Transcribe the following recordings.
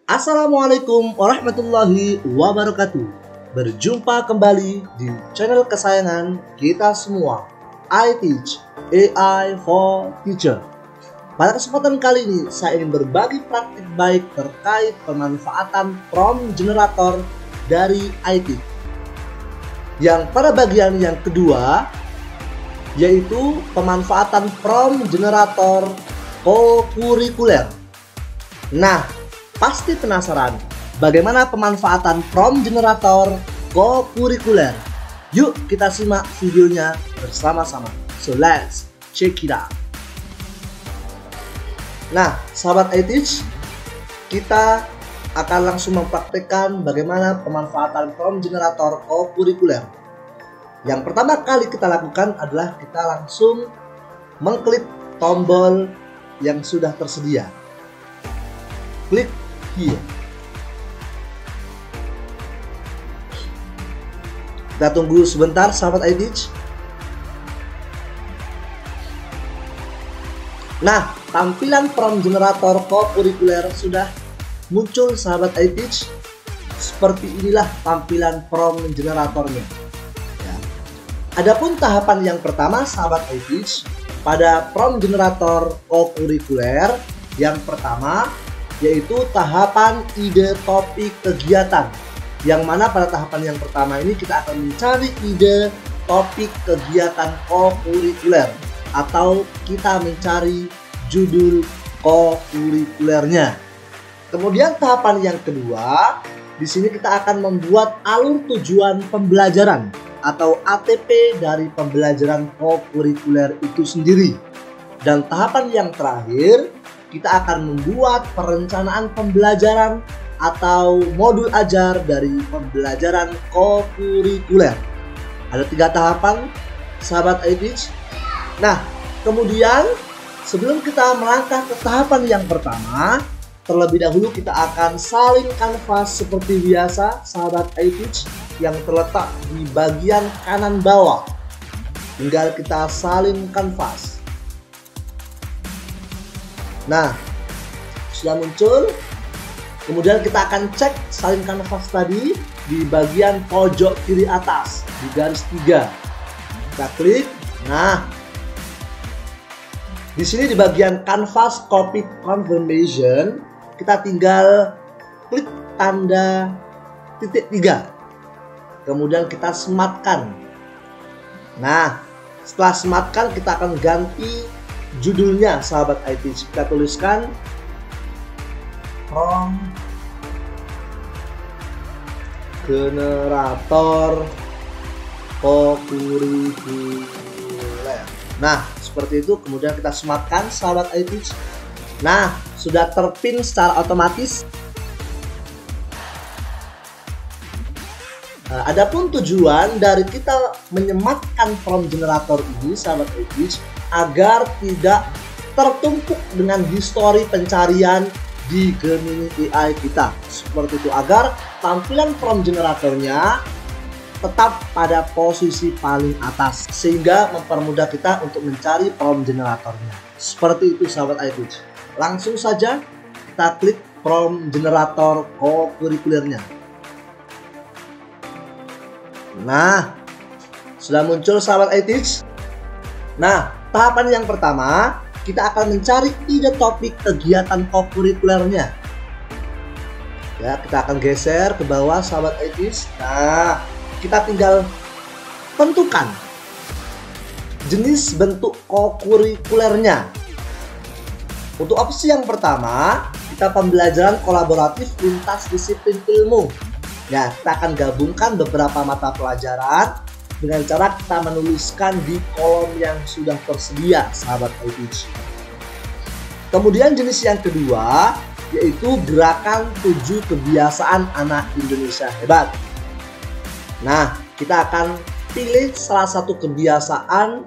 Assalamualaikum warahmatullahi wabarakatuh. Berjumpa kembali di channel kesayangan kita semua, iTeach, AI for Teacher. Pada kesempatan kali ini saya ingin berbagi praktik baik terkait pemanfaatan prompt generator dari iTeach. Yang pada bagian yang kedua yaitu pemanfaatan prompt generator co-curricular. Nah, pasti penasaran bagaimana pemanfaatan prompt generator co-curricular. Yuk kita simak videonya bersama-sama. So let's check it out. Nah, sahabat iTeach, kita akan langsung mempraktekkan bagaimana pemanfaatan prompt generator co-curricular. Yang pertama kali kita lakukan adalah kita langsung mengklik tombol yang sudah tersedia. Klik here. Kita tunggu sebentar sahabat iTeach. Nah, tampilan prompt generator co-curricular sudah muncul sahabat iTeach. Seperti inilah tampilan prompt generatornya. Ya. Adapun tahapan yang pertama sahabat iTeach pada prompt generator co-curricular yang pertama yaitu tahapan ide topik kegiatan, yang mana pada tahapan yang pertama ini kita akan mencari ide topik kegiatan co-curricular atau kita mencari judul co-curricularnya. Kemudian tahapan yang kedua, di sini kita akan membuat alur tujuan pembelajaran atau ATP dari pembelajaran co-curricular itu sendiri. Dan tahapan yang terakhir, kita akan membuat perencanaan pembelajaran atau modul ajar dari pembelajaran co-curricular. Ada 3 tahapan sahabat iTeach. Nah, kemudian sebelum kita melangkah ke tahapan yang pertama, terlebih dahulu kita akan salin kanvas seperti biasa sahabat iTeach yang terletak di bagian kanan bawah. Tinggal kita salin kanvas. Nah, sudah muncul. Kemudian kita akan cek salin kanvas tadi di bagian pojok kiri atas di garis 3. Kita klik. Nah, di sini di bagian canvas copy confirmation kita tinggal klik tanda titik 3. Kemudian kita sematkan. Nah, setelah sematkan kita akan ganti judulnya sahabat iTeach. Kita tuliskan prompt generator co-curricular. Nah, seperti itu. Kemudian kita sematkan sahabat iTeach. Nah, sudah terpin secara otomatis. Adapun tujuan dari kita menyematkan prompt generator ini sahabat iTeach agar tidak tertumpuk dengan histori pencarian di Gemini AI kita. Seperti itu, agar tampilan prompt generatornya tetap pada posisi paling atas sehingga mempermudah kita untuk mencari prompt generatornya. Seperti itu sahabat iTeach. Langsung saja kita klik prompt generator co-curricularnya. Nah, sudah muncul sahabat iTeach. Nah, tahapan yang pertama, kita akan mencari ide topik kegiatan co-curricularnya. Ya, kita akan geser ke bawah sahabat iTeach. Nah, kita tinggal tentukan jenis bentuk co-curricularnya. Untuk opsi yang pertama, kita pembelajaran kolaboratif lintas disiplin ilmu. Ya, kita akan gabungkan beberapa mata pelajaran dengan cara kita menuliskan di kolom yang sudah tersedia sahabat iTeach. Kemudian jenis yang kedua yaitu gerakan 7 kebiasaan anak Indonesia hebat. Nah, kita akan pilih salah satu kebiasaan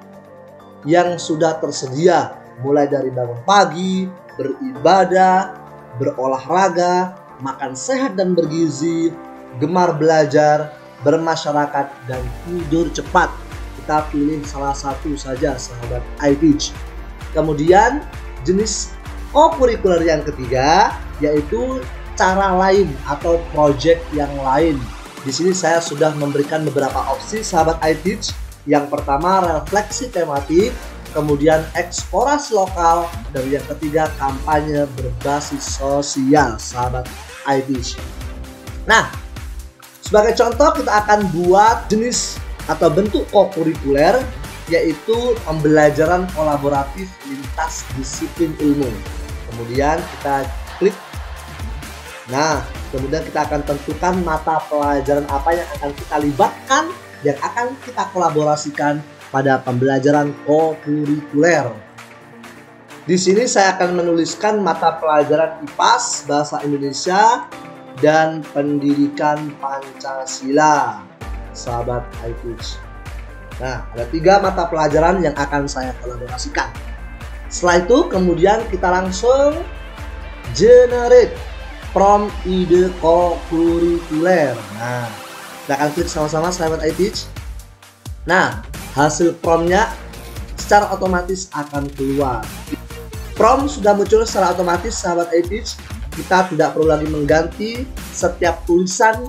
yang sudah tersedia, mulai dari bangun pagi, beribadah, berolahraga, makan sehat dan bergizi, gemar belajar, bermasyarakat, dan tidur cepat. Kita pilih salah satu saja sahabat iTeach. Kemudian jenis co-curricular yang ketiga yaitu cara lain atau project yang lain. Di sini saya sudah memberikan beberapa opsi sahabat iTeach. Yang pertama refleksi tematik, kemudian eksplorasi lokal, dan yang ketiga kampanye berbasis sosial sahabat iTeach. Nah, sebagai contoh kita akan buat jenis atau bentuk kokurikuler, yaitu pembelajaran kolaboratif lintas disiplin ilmu. Kemudian kita klik. Nah, kemudian kita akan tentukan mata pelajaran apa yang akan kita libatkan, yang akan kita kolaborasikan pada pembelajaran kokurikuler. Di sini saya akan menuliskan mata pelajaran IPAS, Bahasa Indonesia, dan Pendidikan Pancasila, sahabat iTeach. Nah, ada 3 mata pelajaran yang akan saya kolaborasikan. Setelah itu, kemudian kita langsung generate prompt ide kokurikuler. Nah, kita akan klik sama-sama sahabat iTeach. Nah, hasil promptnya secara otomatis akan keluar. Prompt sudah muncul secara otomatis sahabat iTeach. Kita tidak perlu lagi mengganti setiap tulisan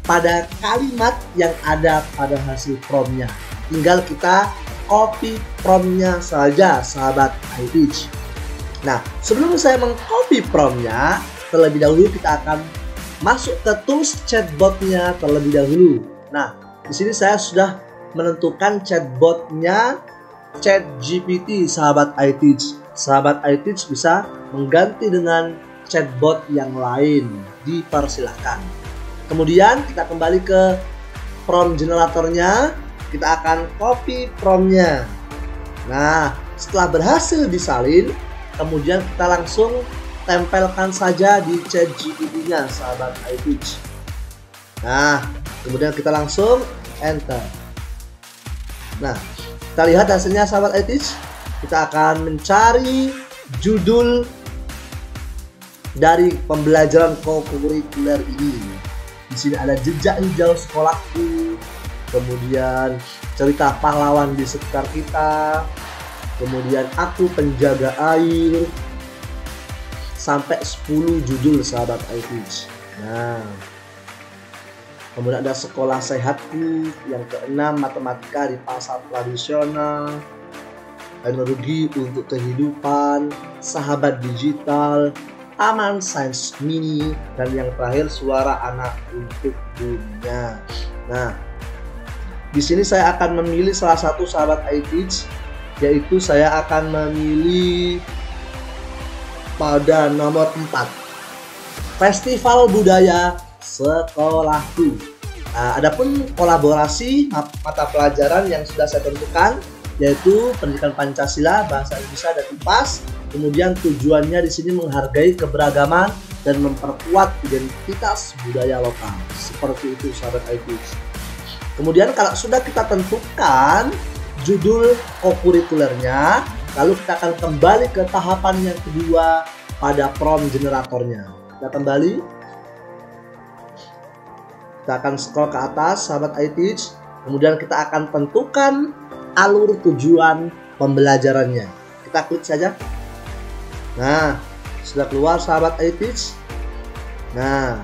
pada kalimat yang ada pada hasil promptnya. Tinggal kita copy promptnya saja sahabat iTeach. Nah, sebelum saya mengcopy promptnya, terlebih dahulu kita akan masuk ke tools chatbotnya terlebih dahulu. Nah, di sini saya sudah menentukan chatbotnya ChatGPT sahabat iTeach. Sahabat iTeach bisa mengganti dengan chatbot yang lain, dipersilahkan. Kemudian kita kembali ke prompt generatornya, kita akan copy promptnya. Nah, setelah berhasil disalin, kemudian kita langsung tempelkan saja di ChatGPT-nya sahabat iTeach. Nah, kemudian kita langsung enter. Nah, kita lihat hasilnya sahabat iTeach. Kita akan mencari judul dari pembelajaran kokurikuler ini. Di sini ada jejak hijau sekolahku, kemudian cerita pahlawan di sekitar kita, kemudian aku penjaga air, sampai 10 judul sahabat iTeach. Nah, kemudian ada sekolah sehatku, yang keenam matematika di pasar tradisional, energi untuk kehidupan, sahabat digital, taman sains mini, dan yang terakhir suara anak untuk dunia. Nah, di sini saya akan memilih salah satu sahabat iTeach, yaitu saya akan memilih pada nomor 4, Festival Budaya Sekolahku. Nah, adapun kolaborasi mata pelajaran yang sudah saya tentukan, yaitu Pendidikan Pancasila, Bahasa Indonesia, dan IPAS. Kemudian tujuannya di sini menghargai keberagaman dan memperkuat identitas budaya lokal. Seperti itu sahabat iTeach. Kemudian kalau sudah kita tentukan judul kokurikulernya, lalu kita akan kembali ke tahapan yang kedua pada prompt generatornya. Kita kembali. Kita akan scroll ke atas sahabat iTeach. Kemudian kita akan tentukan alur tujuan pembelajarannya. Kita klik saja. Nah, sudah keluar sahabat iTeach. Nah,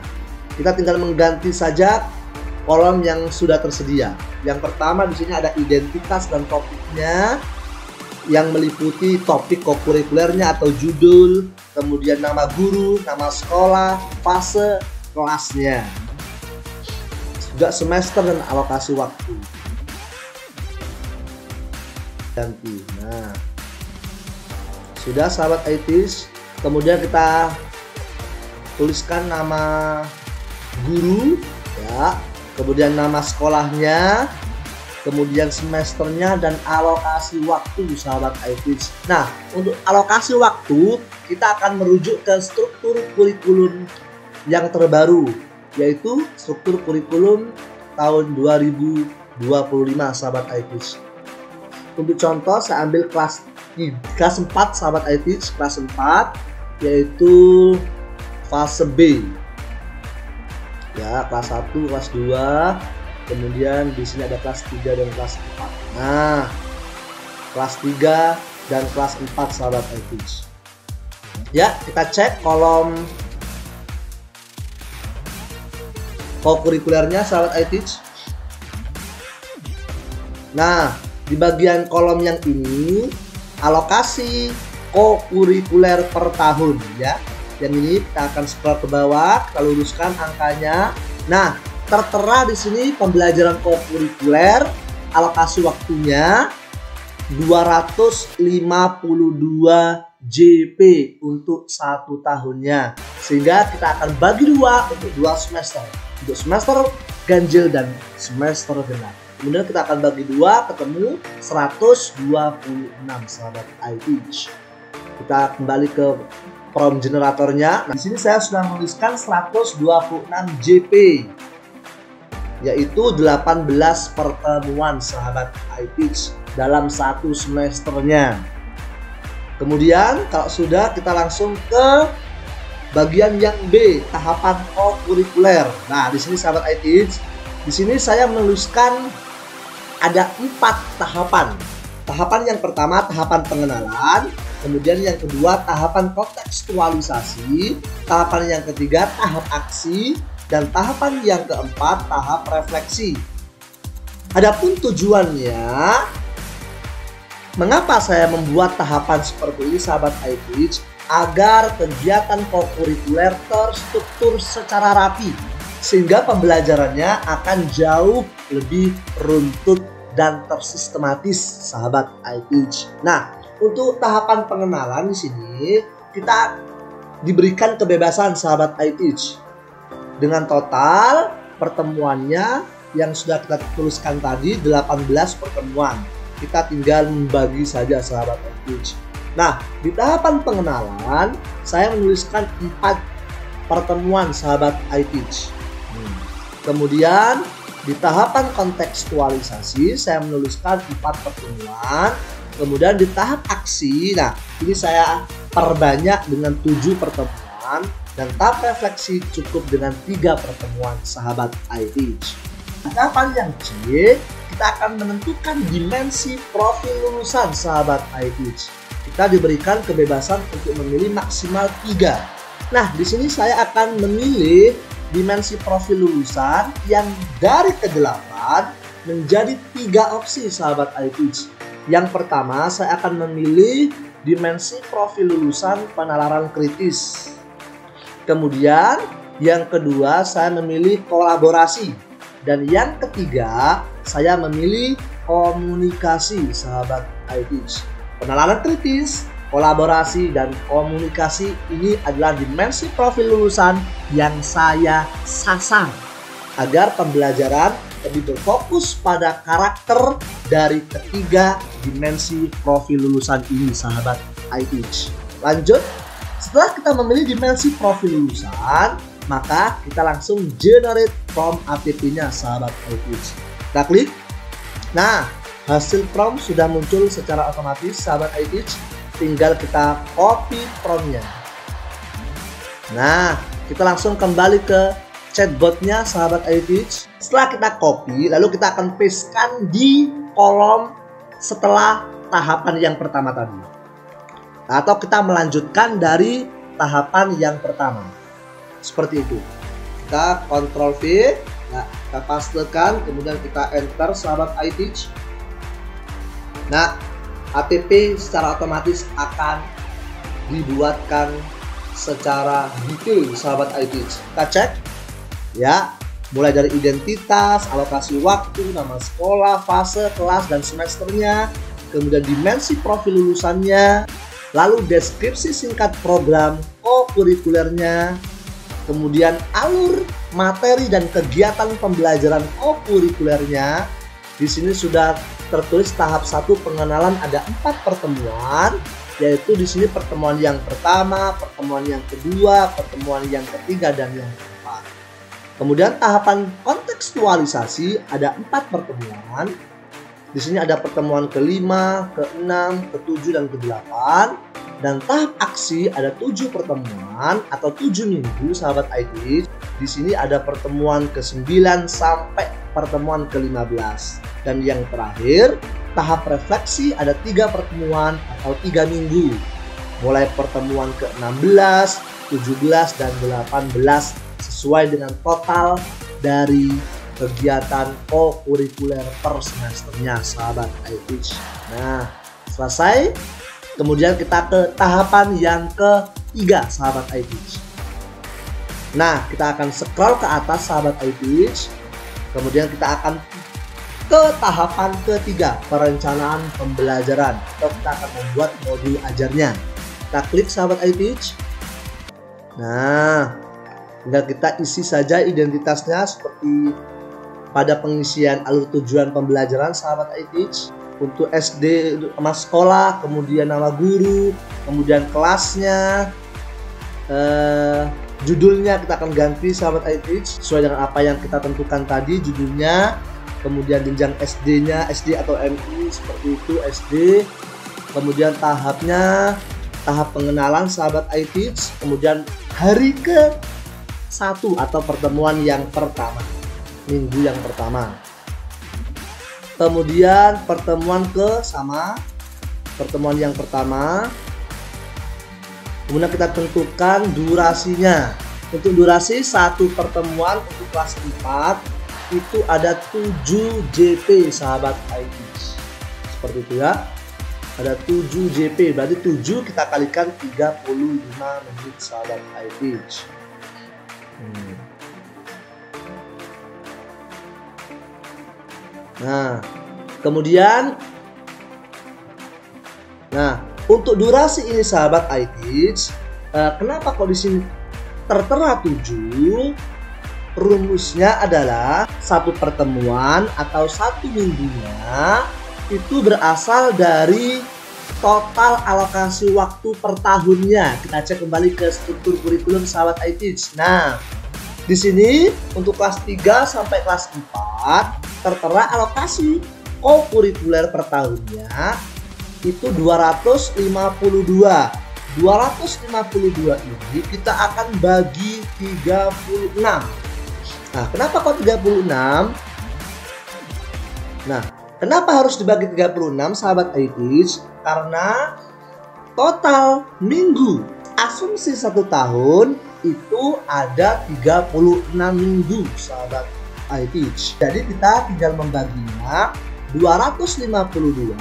kita tinggal mengganti saja kolom yang sudah tersedia. Yang pertama di sini ada identitas dan topiknya, yang meliputi topik kokurikulernya atau judul, kemudian nama guru, nama sekolah, fase kelasnya, juga semester dan alokasi waktu. Ganti. Nah, sudah sahabat iTeach. Kemudian kita tuliskan nama guru ya, kemudian nama sekolahnya, kemudian semesternya, dan alokasi waktu sahabat iTeach. Nah, untuk alokasi waktu kita akan merujuk ke struktur kurikulum yang terbaru, yaitu struktur kurikulum tahun 2025 sahabat iTeach. Untuk contoh saya ambil kelas 4 sahabat iTeach, kelas 4, yaitu fase B. Ya, kelas 1, kelas 2, kemudian di sini ada kelas 3 dan kelas 4. Nah, kelas 3 dan kelas 4 sahabat iTeach. Ya, kita cek kolom kokurikulernya sahabat iTeach. Nah, di bagian kolom yang ini alokasi kokurikuler per tahun ya. Yang ini kita akan scroll ke bawah, kita luruskan angkanya. Nah, tertera di sini pembelajaran kokurikuler, alokasi waktunya 252 JP untuk 1 tahunnya. Sehingga kita akan bagi dua untuk 2 semester. Untuk semester ganjil dan semester genap. Kemudian kita akan bagi dua, ketemu 126 sahabat iTeach. Kita kembali ke prompt generatornya. Nah, di sini saya sudah menuliskan 126 JP, yaitu 18 pertemuan sahabat iTeach dalam 1 semesternya. Kemudian kalau sudah, kita langsung ke bagian yang B, tahapan kokurikuler. Nah, di sini sahabat iTeach, di sini saya menuliskan ada 4 tahapan. Tahapan yang pertama tahapan pengenalan, kemudian yang kedua tahapan kontekstualisasi, tahapan yang ketiga tahap aksi, dan tahapan yang keempat tahap refleksi. Adapun tujuannya, mengapa saya membuat tahapan seperti ini sahabat iTeach? Agar kegiatan kokurikuler terstruktur secara rapi, sehingga pembelajarannya akan jauh lebih runtut dan tersistematis sahabat iTeach. Nah, untuk tahapan pengenalan di sini kita diberikan kebebasan sahabat iTeach. Dengan total pertemuannya yang sudah kita tuliskan tadi 18 pertemuan. Kita tinggal membagi saja sahabat iTeach. Nah, di tahapan pengenalan saya menuliskan 4 pertemuan sahabat iTeach. Kemudian di tahapan kontekstualisasi saya menuliskan 4 pertemuan. Kemudian di tahap aksi, nah ini saya perbanyak dengan 7 pertemuan. Dan tahap refleksi cukup dengan 3 pertemuan sahabat iTeach. Tahapan yang C, kita akan menentukan dimensi profil lulusan sahabat iTeach. Kita diberikan kebebasan untuk memilih maksimal 3. Nah, di sini saya akan memilih dimensi profil lulusan yang dari ke-8 menjadi 3 opsi sahabat iTeach. Yang pertama, saya akan memilih dimensi profil lulusan penalaran kritis. Kemudian yang kedua, saya memilih kolaborasi. Dan yang ketiga, saya memilih komunikasi sahabat iTeach. Penalaran kritis, kolaborasi, dan komunikasi ini adalah dimensi profil lulusan yang saya sasar agar pembelajaran lebih berfokus pada karakter dari ketiga dimensi profil lulusan ini sahabat iTeach. Lanjut, setelah kita memilih dimensi profil lulusan, maka kita langsung generate prompt ATP-nya sahabat iTeach. Kita klik. Nah, hasil prompt sudah muncul secara otomatis sahabat iTeach. Tinggal kita copy prompt-nya. Nah, kita langsung kembali ke chatbot-nya sahabat iTeach. Setelah kita copy, lalu kita akan paste-kan di kolom setelah tahapan yang pertama tadi. Atau kita melanjutkan dari tahapan yang pertama. Seperti itu. Kita Ctrl V, nah, kita pastekan, kemudian kita enter sahabat iTeach. Nah, ATP secara otomatis akan dibuatkan secara detail sahabat iTeach. Kita cek ya, mulai dari identitas, alokasi waktu, nama sekolah, fase, kelas, dan semesternya, kemudian dimensi profil lulusannya, lalu deskripsi singkat program kokurikulernya, kemudian alur materi dan kegiatan pembelajaran kokurikulernya. Di sini sudah tertulis tahap 1 pengenalan, ada 4 pertemuan, yaitu di sini pertemuan yang pertama, pertemuan yang kedua, pertemuan yang ketiga, dan yang keempat. Kemudian tahapan kontekstualisasi ada 4 pertemuan. Di sini ada pertemuan ke-5, ke-6, ke-7, dan ke-8. Dan tahap aksi ada 7 pertemuan atau 7 minggu sahabat iTeach. Di sini ada pertemuan ke-9 sampai pertemuan ke-15. Dan yang terakhir, tahap refleksi ada 3 pertemuan atau 3 minggu. Mulai pertemuan ke-16, 17, dan 18 sesuai dengan total dari kegiatan kokurikuler per semesternya sahabat iTeach. Nah, selesai. Kemudian kita ke tahapan yang ketiga sahabat iTeach. Nah, kita akan scroll ke atas sahabat iTeach. Kemudian kita akan ke tahapan ketiga, perencanaan pembelajaran. Atau kita akan membuat modul ajarnya. Kita klik sahabat iTeach. Nah, tinggal kita isi saja identitasnya seperti pada pengisian alur tujuan pembelajaran sahabat iTeach. Untuk SD nama sekolah, kemudian nama guru, kemudian kelasnya, judulnya kita akan ganti sahabat iTeach sesuai dengan apa yang kita tentukan tadi judulnya. Kemudian jenjang SD-nya, SD atau MI seperti itu SD. Kemudian tahapnya, tahap pengenalan sahabat iTeach. Kemudian hari ke-1 atau pertemuan yang pertama, minggu yang pertama. Kemudian pertemuan pertemuan yang pertama. Kemudian kita tentukan durasinya. Untuk durasi satu pertemuan untuk kelas 4 itu ada 7 JP sahabat iTeach. Seperti itu ya. Ada 7 JP, berarti 7 kita kalikan 35 menit sahabat iTeach. Nah, kemudian untuk durasi ini sahabat iTeach, kenapa kok di sini tertera 7? Rumusnya adalah satu pertemuan atau satu minggunya itu berasal dari total alokasi waktu per tahunnya. Kita cek kembali ke struktur kurikulum sahabat iTeach. Nah, di sini untuk kelas 3 sampai kelas 4 tertera alokasi kokurikuler per tahunnya itu 252. 252 ini kita akan bagi 36. Nah, kenapa kok 36? Nah, kenapa harus dibagi 36 sahabat iTeach? Karena total minggu asumsi 1 tahun itu ada 36 minggu sahabat iTeach. Jadi kita tinggal membaginya 252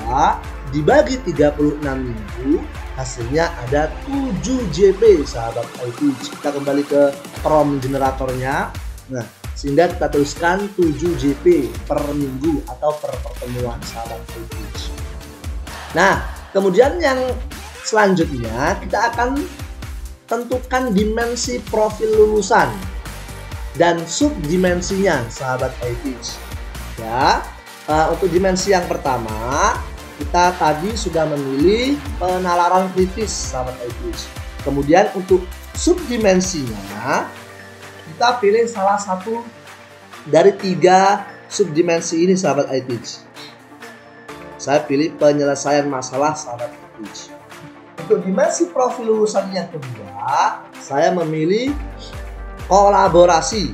dibagi 36 minggu, hasilnya ada 7 JP sahabat iTeach. Kita kembali ke prom generatornya. Nah, sehingga kita tuliskan 7 JP per minggu atau per pertemuan sahabat iTeach. Nah, kemudian yang selanjutnya kita akan tentukan dimensi profil lulusan dan subdimensinya sahabat iTeach. Ya, untuk dimensi yang pertama kita tadi sudah memilih penalaran kritis sahabat iTeach. Kemudian untuk subdimensinya kita pilih salah satu dari 3 subdimensi ini sahabat iTeach. Saya pilih penyelesaian masalah sahabat iTeach. Untuk dimensi profil lulusan yang kedua, saya memilih kolaborasi.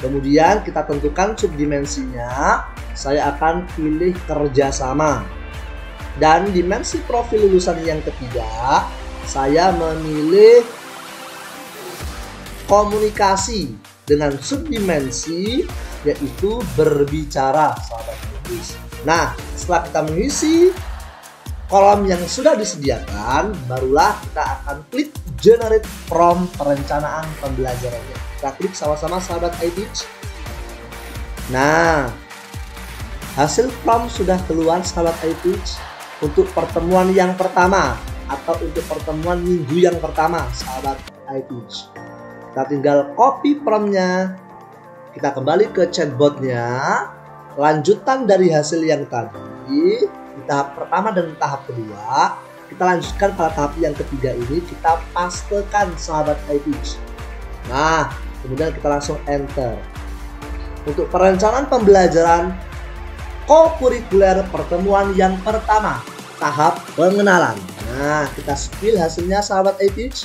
Kemudian kita tentukan subdimensinya, saya akan pilih kerjasama. Dan dimensi profil lulusan yang ketiga, saya memilih komunikasi dengan subdimensi yaitu berbicara sahabat iTeach. Nah, setelah kita mengisi kolom yang sudah disediakan, barulah kita akan klik generate from perencanaan pembelajarannya. Kita klik sama-sama sahabat iTeach. Nah, hasil from sudah keluar sahabat iTeach untuk pertemuan yang pertama atau untuk pertemuan minggu yang pertama sahabat iTeach. Kita tinggal copy promnya, kita kembali ke chatbotnya, lanjutan dari hasil yang tadi di tahap pertama dan tahap kedua, kita lanjutkan pada tahap yang ketiga ini, kita pastekan sahabat iTeach. Nah, kemudian kita langsung enter. Untuk perencanaan pembelajaran kokurikuler pertemuan yang pertama, tahap pengenalan. Nah, kita spill hasilnya sahabat iTeach.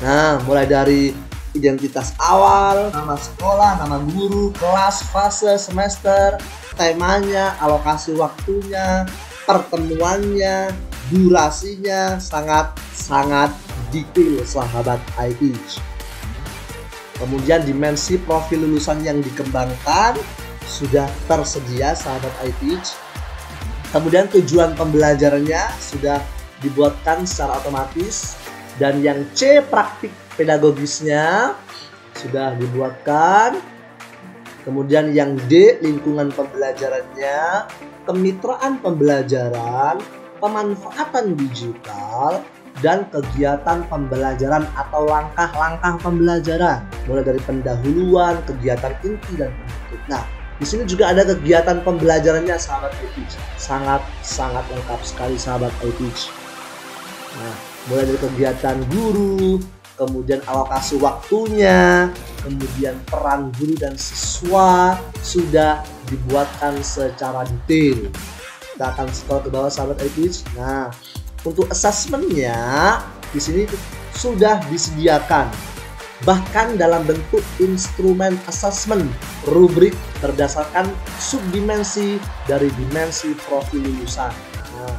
Nah, mulai dari identitas awal, nama sekolah, nama guru, kelas, fase, semester, temanya, alokasi waktunya, pertemuannya, durasinya, sangat detail sahabat iTeach. Kemudian dimensi profil lulusan yang dikembangkan sudah tersedia sahabat iTeach. Kemudian tujuan pembelajarannya sudah dibuatkan secara otomatis. Dan yang C, praktik pedagogisnya sudah dibuatkan. Kemudian yang D, lingkungan pembelajarannya, kemitraan pembelajaran, pemanfaatan digital, dan kegiatan pembelajaran atau langkah-langkah pembelajaran, mulai dari pendahuluan, kegiatan inti, dan penutup. Nah, di sini juga ada kegiatan pembelajarannya sahabat iTeach. Sangat lengkap sekali sahabat iTeach. Nah, mulai dari kegiatan guru, kemudian alokasi waktunya, kemudian peran guru dan siswa sudah dibuatkan secara detail. Kita akan scroll ke bawah sahabat iTeach. Nah, untuk asesmennya di sini sudah disediakan, bahkan dalam bentuk instrumen assessment rubrik berdasarkan subdimensi dari dimensi profil lulusan. Nah,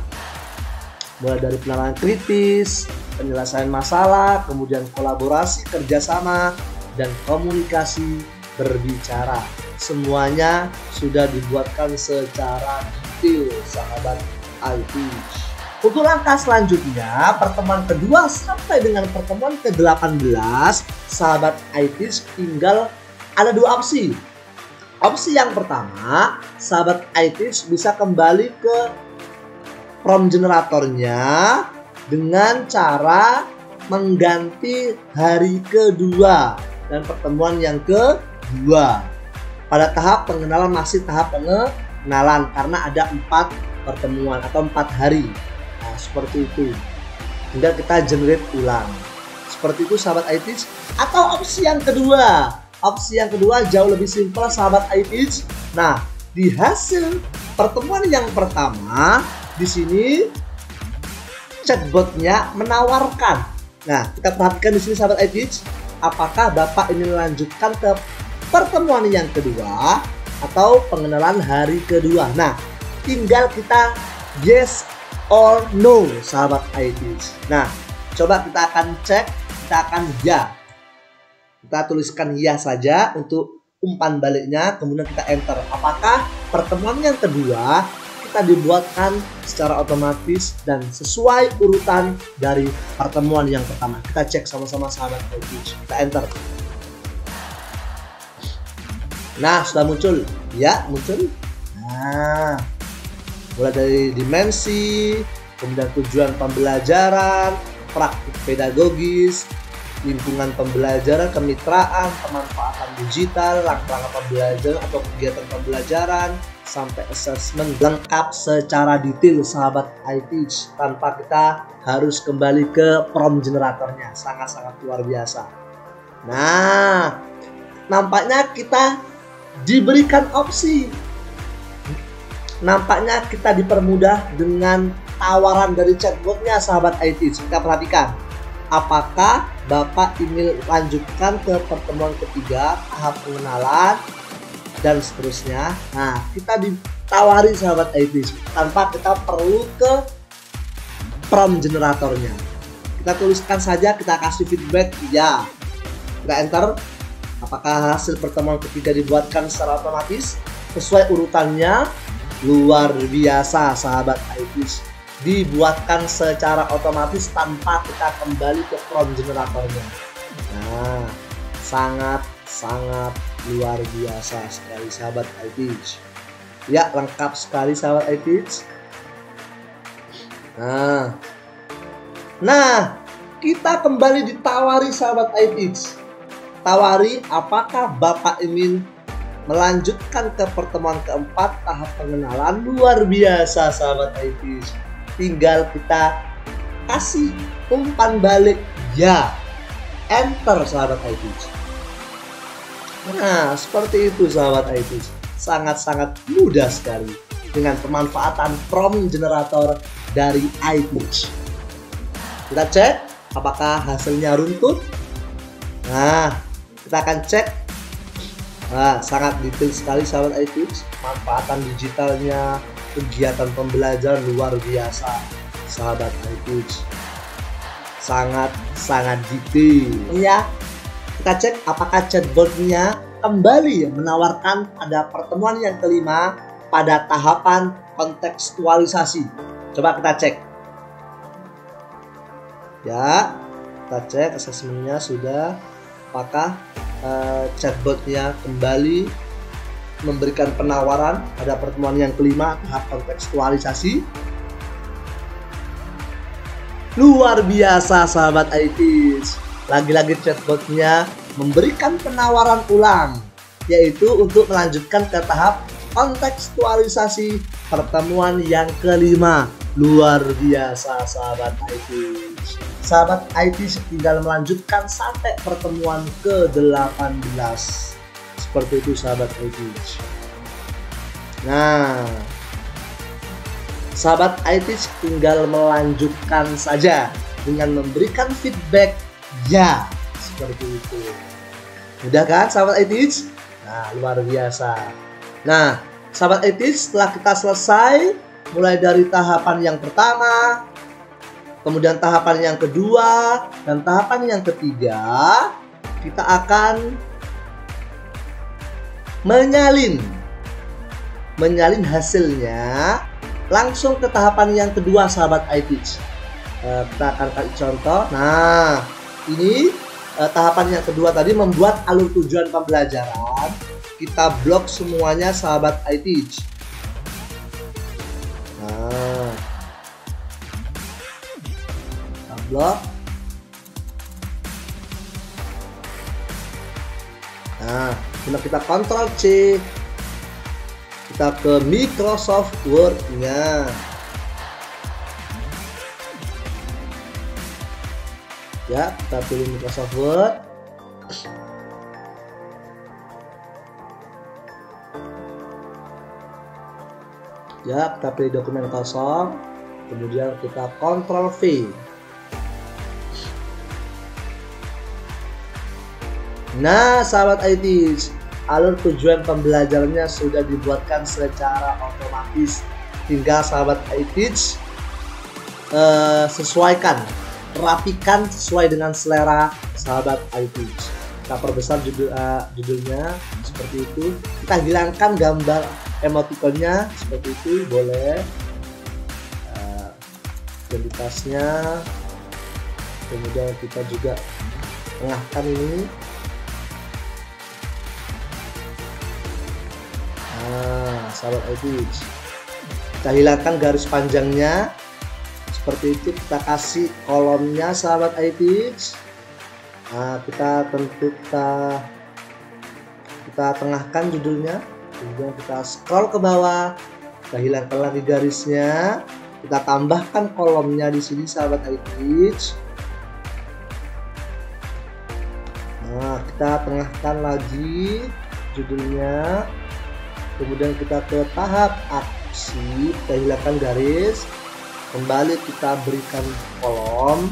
mulai dari penilaian kritis, penyelesaian masalah, kemudian kolaborasi, kerjasama, dan komunikasi berbicara. Semuanya sudah dibuatkan secara detail sahabat iTeach. Untuk langkah selanjutnya, pertemuan kedua sampai dengan pertemuan ke-18, sahabat iTeach tinggal ada dua opsi. Opsi yang pertama, sahabat iTeach bisa kembali ke prompt generatornya dengan cara mengganti hari kedua dan pertemuan yang kedua. Pada tahap pengenalan masih tahap pengenalan karena ada 4 pertemuan atau 4 hari. Nah, seperti itu. Tinggal kita generate ulang. Seperti itu sahabat iTeach. Atau opsi yang kedua. Opsi yang kedua jauh lebih simpel sahabat iTeach. Nah, di hasil pertemuan yang pertama, di sini chatbotnya menawarkan. Nah, kita perhatikan di sini sahabat iTeach, apakah Bapak ini melanjutkan ke pertemuan yang kedua atau pengenalan hari kedua. Nah, tinggal kita yes or no sahabat iTeach. Nah, coba kita akan cek, kita akan ya. Kita tuliskan ya saja untuk umpan baliknya, kemudian kita enter. Apakah pertemuan yang kedua kita dibuatkan secara otomatis dan sesuai urutan dari pertemuan yang pertama. Kita cek sama-sama sahabat iTeach. Kita enter. Nah, sudah muncul. Ya, muncul. Nah, mulai dari dimensi, kemudian tujuan pembelajaran, praktik pedagogis, lingkungan pembelajaran, kemitraan, pemanfaatan digital, langkah-langkah pembelajaran atau kegiatan pembelajaran, sampai assessment lengkap secara detail sahabat iTeach tanpa kita harus kembali ke prompt generatornya. Sangat-sangat luar biasa. Nah, nampaknya kita diberikan opsi. Nampaknya kita dipermudah dengan tawaran dari chatbotnya sahabat iTeach. Kita perhatikan, apakah Bapak ingin lanjutkan ke pertemuan ketiga, tahap pengenalan, dan seterusnya. Nah, kita ditawari sahabat iTeach tanpa kita perlu ke prompt generatornya. Kita tuliskan saja, kita kasih feedback ya. Kita enter. Apakah hasil pertemuan ketiga dibuatkan secara otomatis sesuai urutannya? Luar biasa sahabat iTeach, dibuatkan secara otomatis tanpa kita kembali ke prompt generatornya. Nah, sangat luar biasa sekali sahabat iTeach. Ya, lengkap sekali sahabat iTeach. Nah, kita kembali ditawari sahabat iTeach. Tawari, apakah Bapak ingin melanjutkan ke pertemuan keempat, tahap pengenalan? Luar biasa sahabat iTeach. Tinggal kita kasih umpan balik ya, enter sahabat iTeach. Nah, seperti itu sahabat iTeach. Sangat-sangat mudah sekali dengan pemanfaatan prompt generator dari iTeach. Kita cek apakah hasilnya runtut. Nah, kita akan cek. Nah, sangat detail sekali sahabat iTeach. Manfaatan digitalnya, kegiatan pembelajaran luar biasa sahabat iTeach. Sangat detail ya. kita cek apakah chatbotnya kembali menawarkan pada pertemuan yang kelima pada tahapan kontekstualisasi. Coba kita cek. Ya, kita cek asesmennya sudah. Apakah chatbotnya kembali memberikan penawaran pada pertemuan yang kelima tahap kontekstualisasi. Luar biasa sahabat iTeach. Lagi-lagi chatbotnya memberikan penawaran ulang, yaitu untuk melanjutkan ke tahap kontekstualisasi pertemuan yang kelima. Luar biasa sahabat iTeach. Sahabat iTeach tinggal melanjutkan sampai pertemuan ke-18. Seperti itu sahabat iTeach. Nah, sahabat iTeach tinggal melanjutkan saja dengan memberikan feedback ya, seperti itu. Mudah kan sahabat iTeach? Nah, luar biasa. Nah, sahabat iTeach, setelah kita selesai mulai dari tahapan yang pertama, kemudian tahapan yang kedua, dan tahapan yang ketiga, kita akan menyalin hasilnya langsung ke tahapan yang kedua sahabat iTeach. Kita akan kasih contoh. Nah, ini tahapan yang kedua tadi membuat alur tujuan pembelajaran. Kita blok semuanya sahabat iTeach. Nah, kita blok. Nah, kita Ctrl C, kita ke Microsoft Word-nya. Ya, kita pilih Microsoft Word. Ya, kita pilih dokumen kosong. Kemudian kita Ctrl V. Nah, sahabat iTeach, alur tujuan pembelajarannya sudah dibuatkan secara otomatis. Tinggal sahabat iTeach sesuaikan, rapikan sesuai dengan selera sahabat iTeach. Kita perbesar judulnya seperti itu. Kita hilangkan gambar emoticonnya seperti itu, boleh. Identitasnya. Kemudian kita juga tengahkan ini. Nah, sahabat iTeach, kita hilangkan garis panjangnya seperti itu. Kita kasih kolomnya sahabat iTeach. Nah, kita tengahkan judulnya. Kemudian kita scroll ke bawah, kita hilangkan lagi garisnya, kita tambahkan kolomnya di sini sahabat iTeach. Nah, kita tengahkan lagi judulnya. Kemudian kita ke tahap aksi, kita hilangkan garis, kembali kita berikan kolom,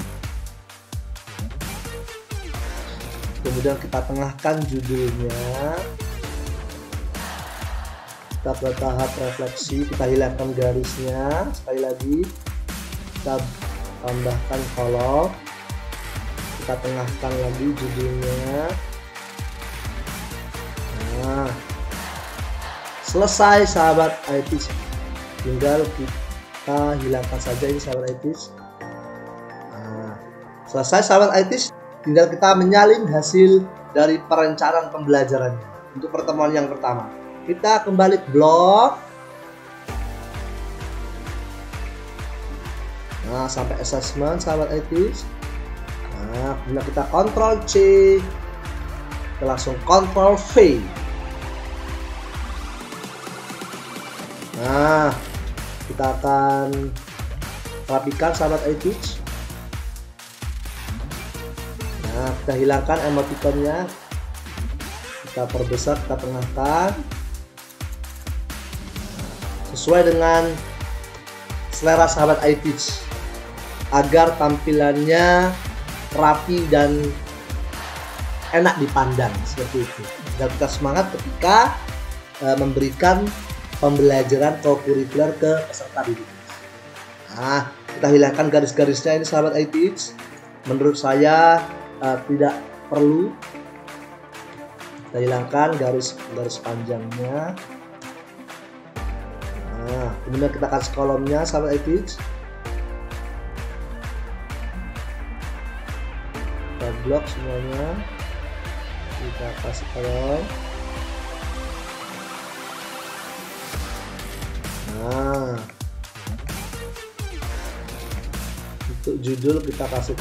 kemudian kita tengahkan judulnya. Kita ke tahap refleksi, kita hilangkan garisnya, sekali lagi kita tambahkan kolom, kita tengahkan lagi judulnya. Nah, selesai sahabat iTeach, tinggal kita hilangkan saja ini sahabat iTeach. Nah, selesai sahabat iTeach, tinggal kita menyalin hasil dari perencanaan pembelajarannya. Untuk pertemuan yang pertama, kita kembali ke blok. Nah, sampai assessment sahabat iTeach. Nah, kemudian kita Ctrl C, kita langsung Ctrl V. Nah, kita akan rapikan sahabat iTeach. Nah, kita hilangkan emoticonnya, kita perbesar, kita tengahkan sesuai dengan selera sahabat iTeach agar tampilannya rapi dan enak dipandang seperti itu. Dan kita semangat ketika memberikan pembelajaran co-kurikuler ke peserta didik. Nah, kita hilangkan garis-garisnya ini sahabat iTeach. Menurut saya tidak perlu Kita hilangkan garis panjangnya. Nah, kemudian kita kasih kolomnya sahabat iTeach. Kita blok semuanya. Kita kasih kolom. Nah, untuk judul kita kasih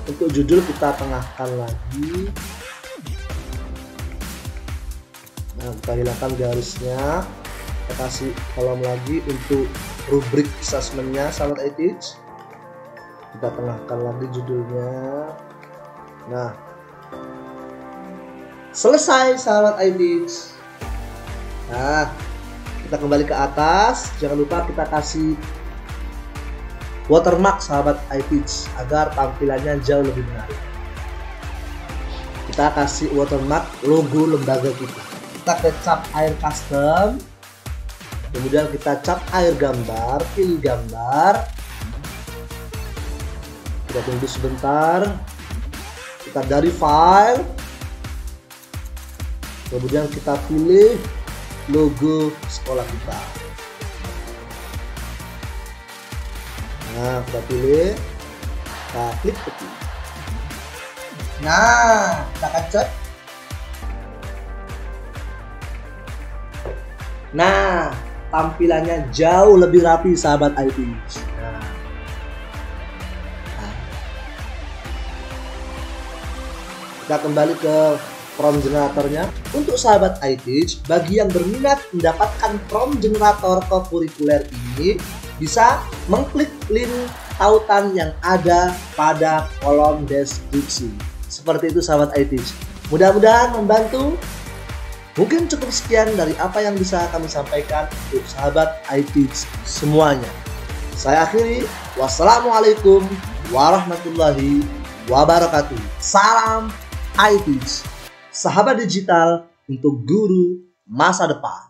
untuk judul kita tengahkan lagi. Nah, kita hilangkan garisnya, kita kasih kolom lagi. Untuk rubrik assessmentnya sahabat iTeach, kita tengahkan lagi judulnya. Nah, selesai sahabat iTeach. Nah, kita kembali ke atas. Jangan lupa kita kasih watermark sahabat iTeach agar tampilannya jauh lebih menarik. Kita kasih watermark logo lembaga kita. Kita ke cap air custom, kemudian kita cap air gambar, pilih gambar, kita tunggu sebentar, kita dari file, kemudian kita pilih logo sekolah kita. Nah, kita pilih, kita klik ketik. Nah, kita akan cek. Nah, tampilannya jauh lebih rapi sahabat iTeach. Kita kembali ke prompt generatornya. Untuk sahabat iTeach, bagi yang berminat mendapatkan prompt generator kokurikuler ini, bisa mengklik link tautan yang ada pada kolom deskripsi. Seperti itu sahabat iTeach. Mudah-mudahan membantu. Mungkin cukup sekian dari apa yang bisa kami sampaikan untuk sahabat iTeach semuanya. Saya akhiri. Wassalamualaikum warahmatullahi wabarakatuh. Salam iTeach, sahabat digital untuk guru masa depan.